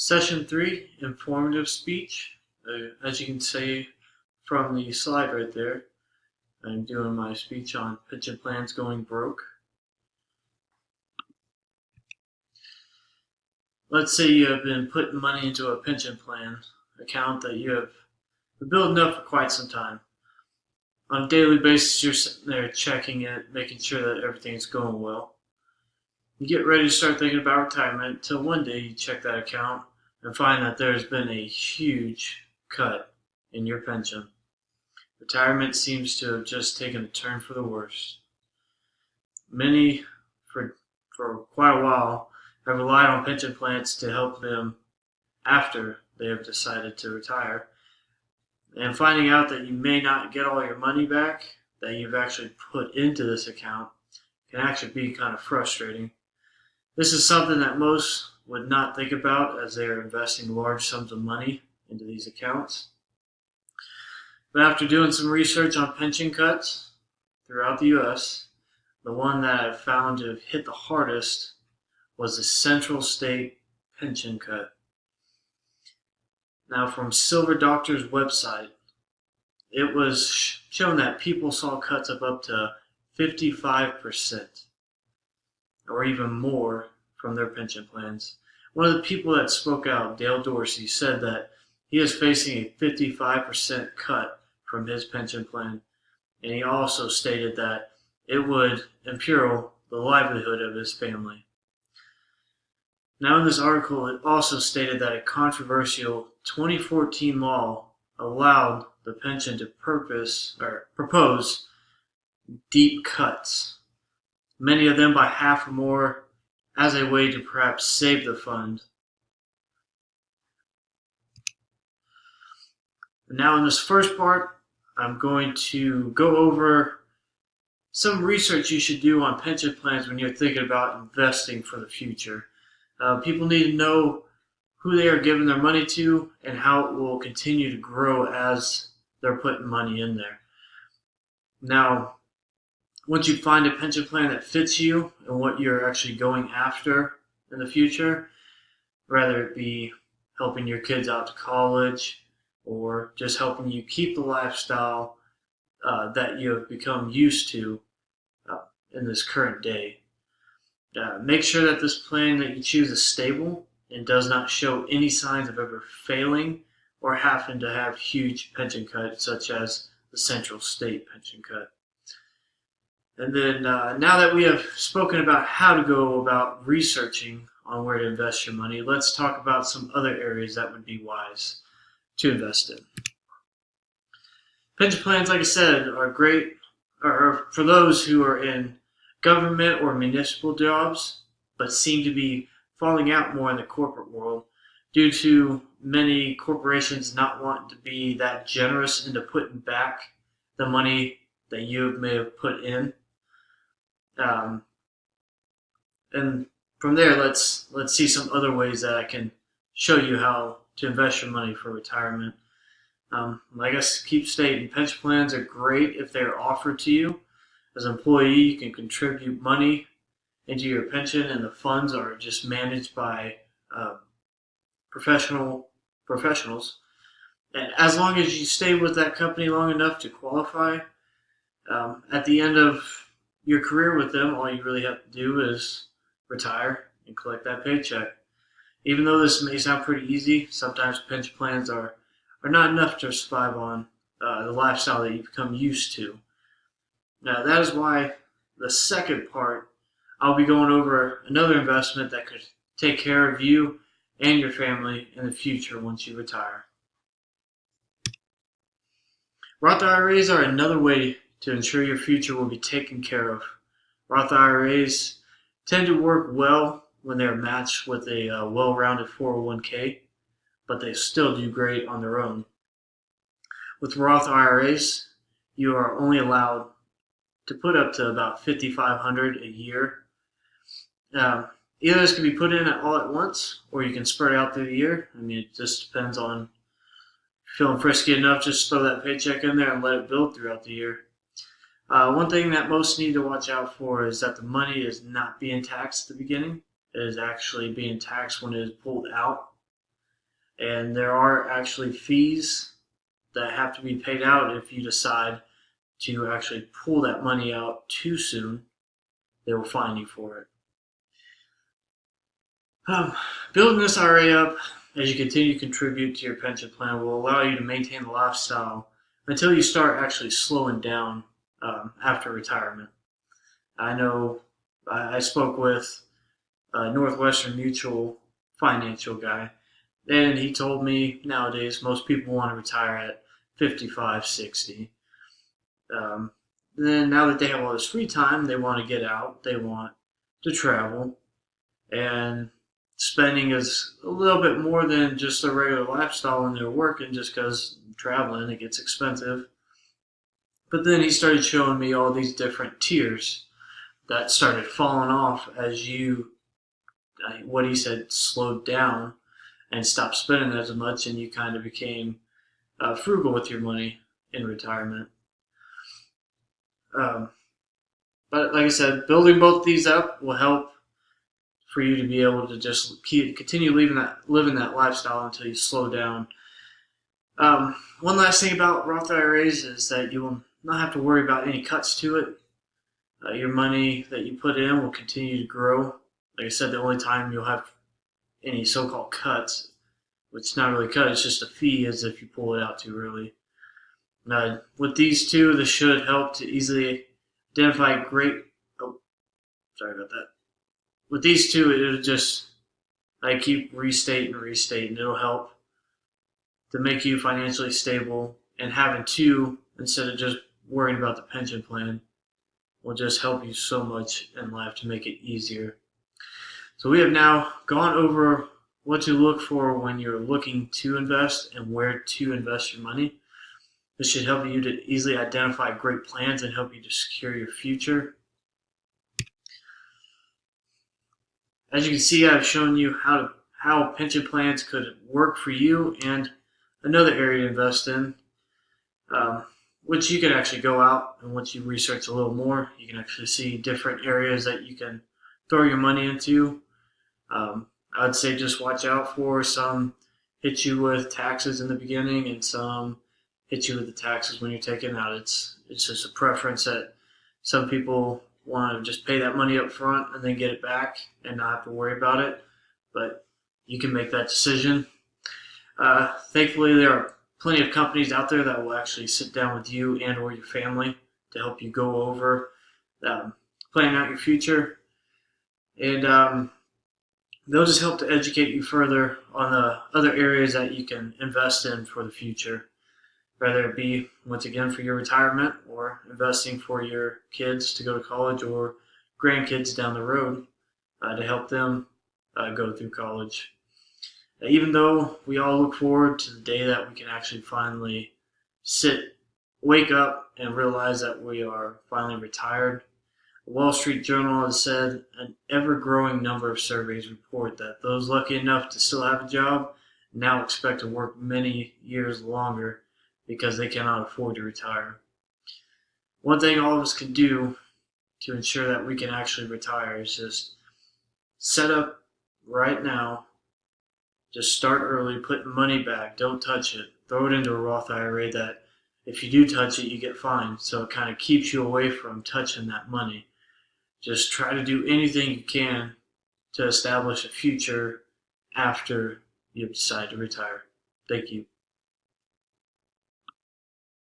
Session 3, informative speech. As you can see from the slide right there, I'm doing my speech on pension plans going broke. Let's say you have been putting money into a pension plan account that you have been building up for quite some time. On a daily basis, you're sitting there checking it, making sure that everything's going well. You get ready to start thinking about retirement until one day you check that account and find that there's been a huge cut in your pension. Retirement seems to have just taken a turn for the worse. Many, for quite a while, have relied on pension plans to help them after they have decided to retire. And finding out that you may not get all your money back that you've actually put into this account can actually be kind of frustrating. This is something that most would not think about as they are investing large sums of money into these accounts. But after doing some research on pension cuts throughout the U.S., the one that I found to have hit the hardest was the Central State pension cut. Now, from Silver Doctor's website, it was shown that people saw cuts of up to 55% or even more from their pension plans. One of the people that spoke out, Dale Dorsey, said that he is facing a 55% cut from his pension plan, and he also stated that it would imperil the livelihood of his family. Now in this article, it also stated that a controversial 2014 law allowed the pension to propose deep cuts, many of them by half or more, as a way to perhaps save the fund. Now in this first part, I'm going to go over some research you should do on pension plans when you're thinking about investing for the future. People need to know who they are giving their money to and how it will continue to grow as they're putting money in there. Now, once you find a pension plan that fits you and what you're actually going after in the future, whether it be helping your kids out to college or just helping you keep the lifestyle that you have become used to in this current day. Make sure that this plan that you choose is stable and does not show any signs of ever failing or having to have huge pension cuts such as the Central State pension cut. And then now that we have spoken about how to go about researching on where to invest your money, let's talk about some other areas that would be wise to invest in. Pension plans, like I said, are great for those who are in government or municipal jobs, but seem to be falling out more in the corporate world due to many corporations not wanting to be that generous into putting back the money that you may have put in. And from there, let's see some other ways that I can show you how to invest your money for retirement. Like I keep stating, pension plans are great if they're offered to you. As an employee, you can contribute money into your pension, and the funds are just managed by professionals. And as long as you stay with that company long enough to qualify, at the end of your career with them, all you really have to do is retire and collect that paycheck. Even though this may sound pretty easy, sometimes pension plans are not enough to survive on the lifestyle that you become used to. Now, that is why the second part, I'll be going over another investment that could take care of you and your family in the future once you retire. Roth IRAs are another way to ensure your future will be taken care of. Roth IRAs tend to work well when they're matched with a well-rounded 401k, but they still do great on their own. With Roth IRAs, you are only allowed to put up to about $5,500 a year. Either this can be put in all at once, or you can spread it out through the year. I mean, it just depends on feeling frisky enough, just throw that paycheck in there and let it build throughout the year. One thing that most need to watch out for is that the money is not being taxed at the beginning. It is actually being taxed when it is pulled out. And there are actually fees that have to be paid out if you decide to actually pull that money out too soon. They will fine you for it. Building this IRA up as you continue to contribute to your pension plan will allow you to maintain the lifestyle until you start actually slowing down after retirement. I know I spoke with a Northwestern Mutual financial guy, and he told me nowadays most people want to retire at 55, 60. Then now that they have all this free time, they want to get out, they want to travel, and spending is a little bit more than just a regular lifestyle when they're working, just because traveling it gets expensive. But then he started showing me all these different tiers that started falling off as you, what he said, slowed down and stopped spending as much, and you kind of became frugal with your money in retirement. But like I said, building both these up will help for you to be able to just continue living that lifestyle until you slow down. One last thing about Roth IRAs is that you will not have to worry about any cuts to it. Your money that you put in will continue to grow. Like I said, the only time you'll have any so-called cuts, which is not really a cut, it's just a fee, as if you pull it out too early. With these two, this should help to easily identify With these two, it'll just, I keep restating. It'll help to make you financially stable, and having two instead of just worrying about the pension plan will just help you so much in life to make it easier. So we have now gone over what to look for when you're looking to invest and where to invest your money. This should help you to easily identify great plans and help you to secure your future. As you can see, I've shown you how pension plans could work for you, and another area to invest in, which you can actually go out, and once you research a little more, you can actually see different areas that you can throw your money into. I'd say just watch out for some hit you with taxes in the beginning, and some hit you with the taxes when you're taking out. It's just a preference that some people want to just pay that money up front and then get it back and not have to worry about it. But you can make that decision. Thankfully, there are plenty of companies out there that will actually sit down with you and or your family to help you go over planning out your future. And they'll just help to educate you further on the other areas that you can invest in for the future, whether it be, once again, for your retirement or investing for your kids to go to college or grandkids down the road to help them go through college. Even though we all look forward to the day that we can actually finally wake up and realize that we are finally retired, the Wall Street Journal has said an ever-growing number of surveys report that those lucky enough to still have a job now expect to work many years longer because they cannot afford to retire. One thing all of us can do to ensure that we can actually retire is just set up right now. Just start early, put money back, don't touch it. Throw it into a Roth IRA that if you do touch it, you get fined. So it kind of keeps you away from touching that money. Just try to do anything you can to establish a future after you decide to retire. Thank you.